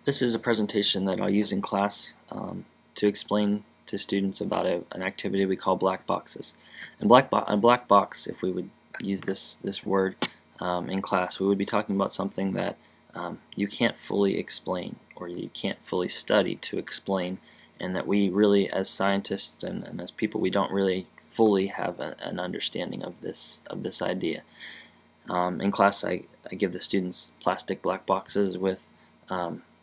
This is a presentation that I'll use in class to explain to students about an activity we call black boxes. And a black box, if we would use this word in class, we would be talking about something that you can't fully explain or you can't fully study to explain, and that we really, as scientists and as people, we don't really fully have an understanding of this idea. In class, I give the students plastic black boxes with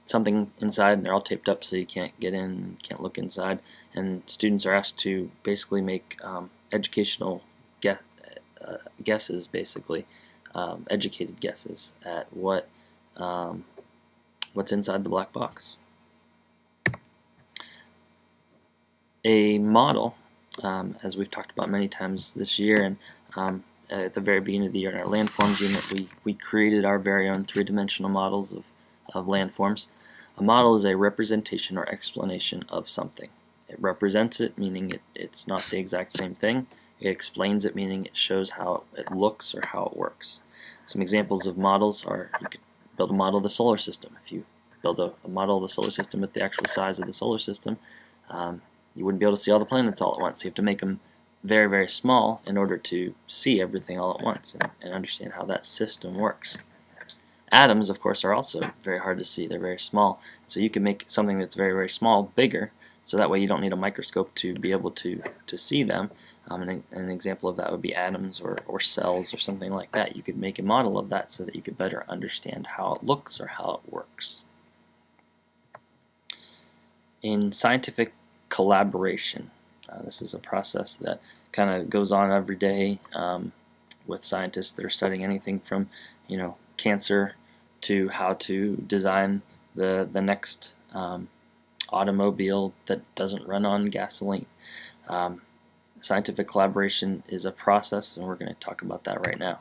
something inside, and they're all taped up so you can't get in and can't look inside. And students are asked to basically make educational guesses, basically educated guesses at what's inside the black box. A model, as we've talked about many times this year, and at the very beginning of the year in our landforms unit, we created our very own three-dimensional models of landforms. A model is a representation or explanation of something. It represents it, meaning it's not the exact same thing. It explains it, meaning it shows how it looks or how it works. Some examples of models are, you could build a model of the solar system. If you build a model of the solar system with the actual size of the solar system, you wouldn't be able to see all the planets all at once. You have to make them very, very small in order to see everything all at once and understand how that system works. Atoms, of course, are also very hard to see. They're very small. So you can make something that's very, very small bigger, so that way you don't need a microscope to be able to see them. An example of that would be atoms or cells or something like that. You could make a model of that so that you could better understand how it looks or how it works. In scientific collaboration, this is a process that kind of goes on every day with scientists that are studying anything from, cancer to how to design the next automobile that doesn't run on gasoline. Scientific collaboration is a process, and we're going to talk about that right now.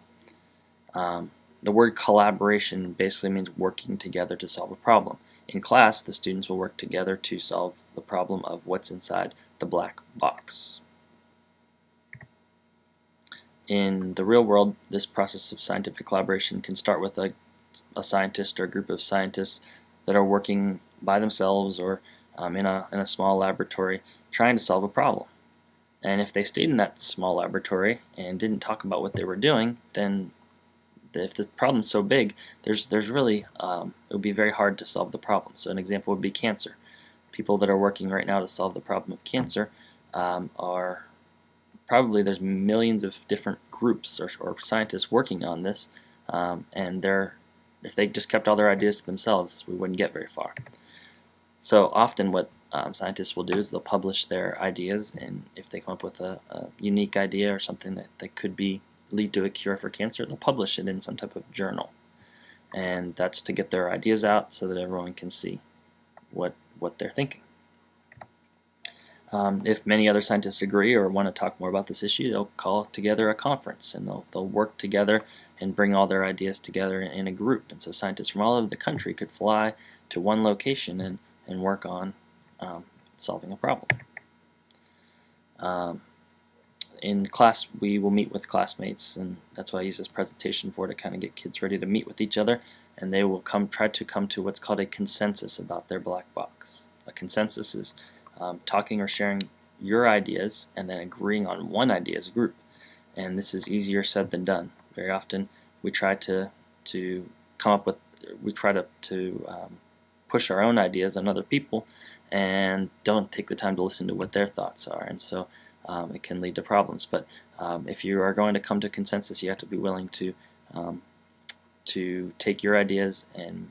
The word collaboration basically means working together to solve a problem. In class, the students will work together to solve the problem of what's inside the black box. In the real world, this process of scientific collaboration can start with a scientist or a group of scientists that are working by themselves or in a small laboratory trying to solve a problem. And if they stayed in that small laboratory and didn't talk about what they were doing, then if the problem's so big, there's really it would be very hard to solve the problem. So an example would be cancer. People that are working right now to solve the problem of cancer are probably, there's millions of different groups or scientists working on this, and if they just kept all their ideas to themselves, we wouldn't get very far. So often what scientists will do is they'll publish their ideas, and if they come up with a unique idea or something that could lead to a cure for cancer, they'll publish it in some type of journal. And that's to get their ideas out so that everyone can see what they're thinking. If many other scientists agree or want to talk more about this issue, they'll call together a conference, and they'll work together and bring all their ideas together in a group. And so scientists from all over the country could fly to one location and work on solving a problem. In class, we will meet with classmates, and that's what I use this presentation for, to kind of get kids ready to meet with each other, and they will try to come to what's called a consensus about their black box. A consensus is talking or sharing your ideas and then agreeing on one idea as a group. And this is easier said than done. Very often we try to come up with, push our own ideas on other people and don't take the time to listen to what their thoughts are, and so it can lead to problems. But if you are going to come to consensus, you have to be willing to take your ideas and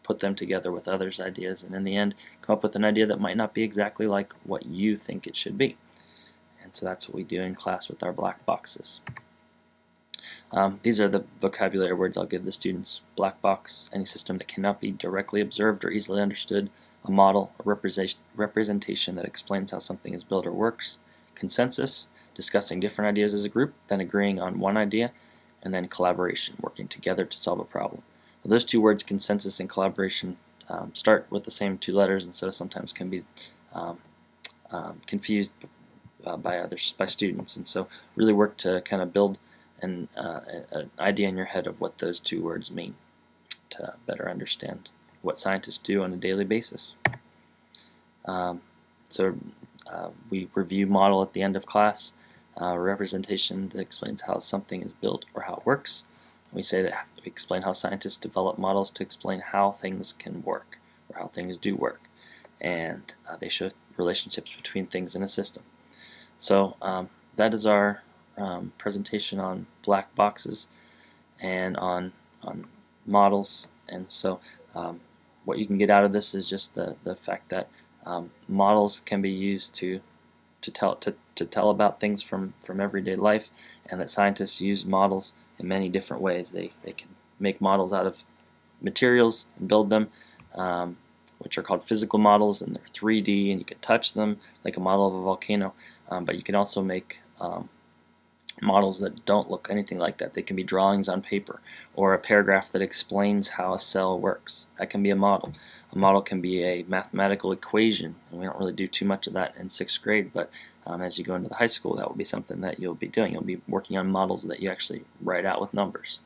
put them together with others' ideas, and in the end come up with an idea that might not be exactly like what you think it should be. And so that's what we do in class with our black boxes. These are the vocabulary words I'll give the students. Black box, any system that cannot be directly observed or easily understood. A model, a representation that explains how something is built or works. Consensus, discussing different ideas as a group, then agreeing on one idea. And then collaboration, working together to solve a problem. Well, those two words, consensus and collaboration, start with the same two letters, and so sometimes can be confused by students. And so really work to kind of build an idea in your head of what those two words mean to better understand what scientists do on a daily basis. So we review model at the end of class, representation that explains how something is built or how it works. We say that we explain how scientists develop models to explain how things can work or how things do work, and they show relationships between things in a system. So that is our presentation on black boxes and on models. And so what you can get out of this is just the fact that models can be used to tell about things from everyday life, and that scientists use models in many different ways. They can make models out of materials and build them, which are called physical models, and they're 3D, and you can touch them like a model of a volcano. But you can also make models that don't look anything like that. They can be drawings on paper or a paragraph that explains how a cell works. That can be a model. A model can be a mathematical equation, and we don't really do too much of that in 6th grade, but as you go into the high school, that will be something that you'll be doing. You'll be working on models that you actually write out with numbers.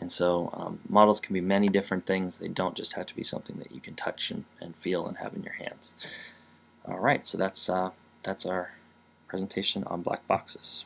And so models can be many different things. They don't just have to be something that you can touch and feel and have in your hands. Alright, so that's our presentation on black boxes.